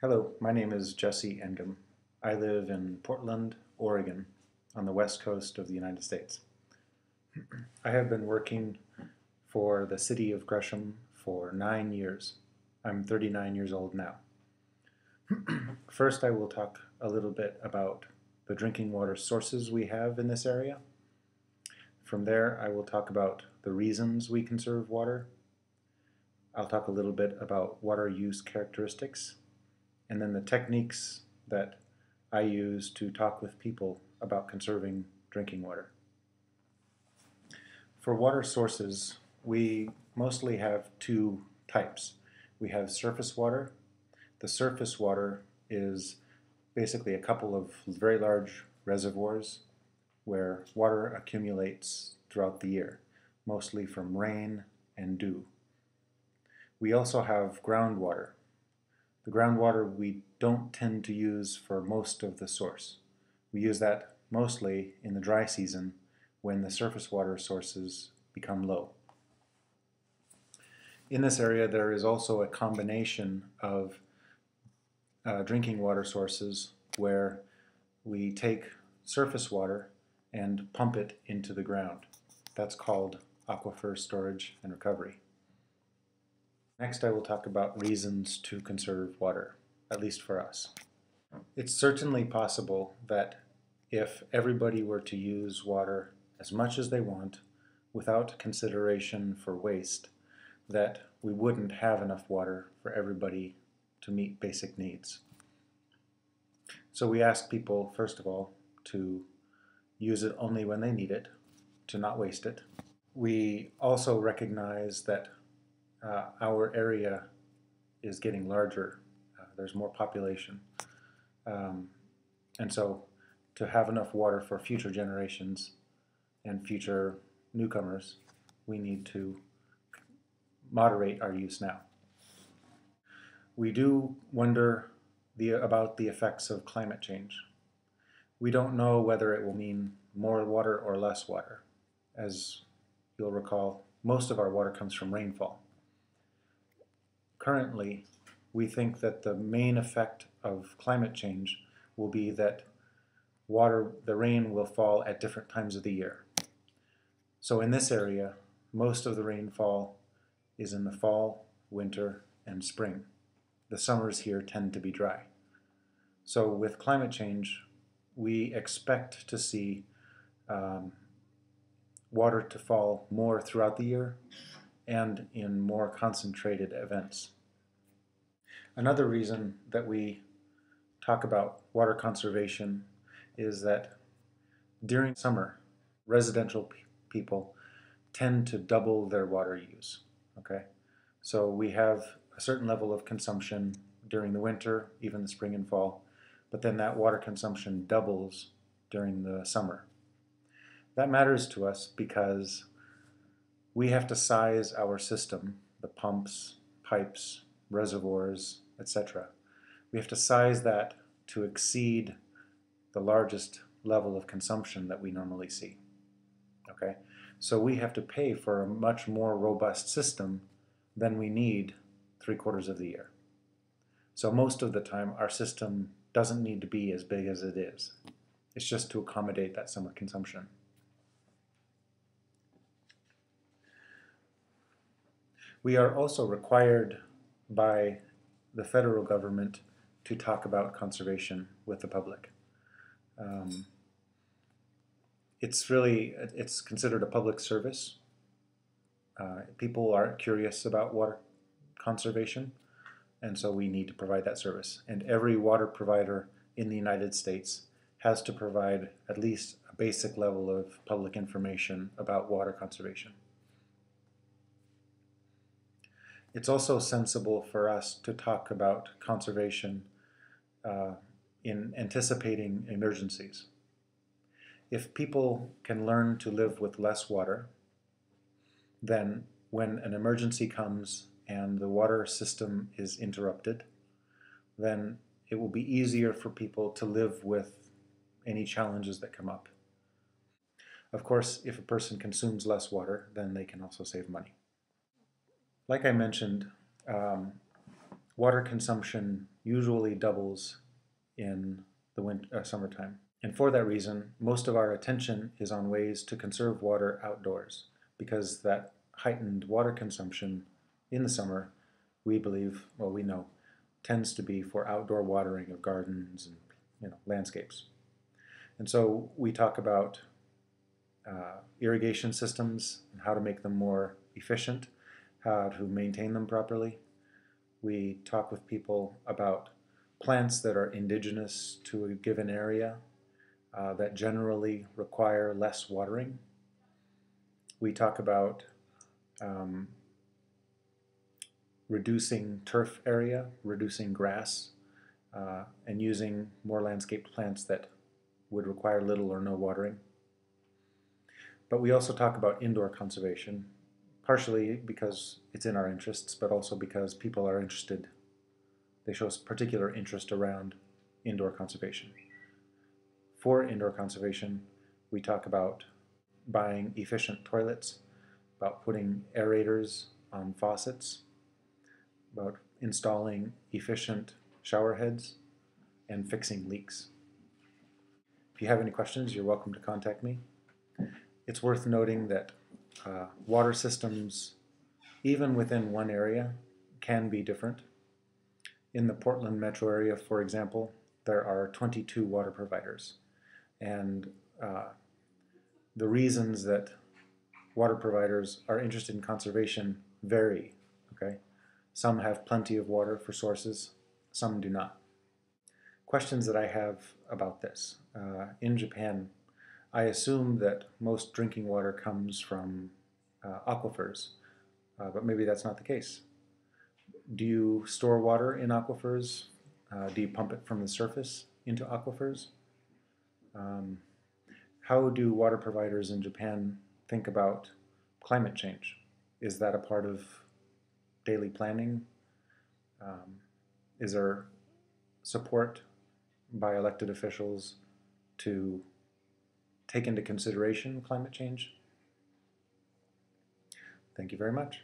Hello, my name is Jesse Engum. I live in Portland, Oregon, on the west coast of the United States. I have been working for the city of Gresham for 9 years. I'm 39 years old now. First, I will talk a little bit about the drinking water sources we have in this area. From there, I will talk about the reasons we conserve water. I'll talk a little bit about water use characteristics, and then the techniques that I use to talk with people about conserving drinking water. For water sources, we mostly have two types. We have surface water. The surface water is basically a couple of very large reservoirs where water accumulates throughout the year, mostly from rain and dew. We also have groundwater. The groundwater we don't tend to use for most of the source. We use that mostly in the dry season when the surface water sources become low. In this area, there is also a combination of drinking water sources where we take surface water and pump it into the ground. That's called aquifer storage and recovery. Next, I will talk about reasons to conserve water, at least for us. It's certainly possible that if everybody were to use water as much as they want without consideration for waste, that we wouldn't have enough water for everybody to meet basic needs. So we ask people, first of all, to use it only when they need it, to not waste it. We also recognize that our area is getting larger. There's more population. And so to have enough water for future generations and future newcomers, we need to moderate our use now. We do wonder about the effects of climate change. We don't know whether it will mean more water or less water. As you'll recall, most of our water comes from rainfall. Currently, we think that the main effect of climate change will be that the rain will fall at different times of the year. So in this area, most of the rainfall is in the fall, winter, and spring. The summers here tend to be dry. So with climate change, we expect to see water to fall more throughout the year and in more concentrated events. Another reason that we talk about water conservation is that during summer, residential people tend to double their water use. Okay, so we have a certain level of consumption during the winter, even the spring and fall, but then that water consumption doubles during the summer. That matters to us because we have to size our system, the pumps, pipes, reservoirs, etc. We have to size that to exceed the largest level of consumption that we normally see. Okay? So we have to pay for a much more robust system than we need 3/4 of the year. So most of the time our system doesn't need to be as big as it is. It's just to accommodate that summer consumption. We are also required by the federal government to talk about conservation with the public. It's considered a public service. People are curious about water conservation, and so we need to provide that service. And every water provider in the United States has to provide at least a basic level of public information about water conservation. It's also sensible for us to talk about conservation in anticipating emergencies. If people can learn to live with less water, then when an emergency comes and the water system is interrupted, then it will be easier for people to live with any challenges that come up. Of course, if a person consumes less water, then they can also save money. Like I mentioned, water consumption usually doubles in the summertime. And for that reason, most of our attention is on ways to conserve water outdoors, because that heightened water consumption in the summer, we believe, well, we know, tends to be for outdoor watering of gardens and landscapes. And so we talk about irrigation systems and how to make them more efficient, how to maintain them properly. We talk with people about plants that are indigenous to a given area that generally require less watering. We talk about reducing turf area, reducing grass, and using more landscape plants that would require little or no watering. But we also talk about indoor conservation, partially because it's in our interests, but also because people are interested. They show particular interest around indoor conservation. For indoor conservation, we talk about buying efficient toilets, about putting aerators on faucets, about installing efficient shower heads, and fixing leaks. If you have any questions, you're welcome to contact me. It's worth noting that water systems, even within one area, can be different. In the Portland metro area, for example, there are 22 water providers. And the reasons that water providers are interested in conservation vary. Okay? Some have plenty of water for sources, some do not. Questions that I have about this. In Japan, I assume that most drinking water comes from aquifers, but maybe that's not the case. Do you store water in aquifers? Do you pump it from the surface into aquifers? How do water providers in Japan think about climate change? Is that a part of daily planning? Is there support by elected officials to take into consideration climate change? Thank you very much.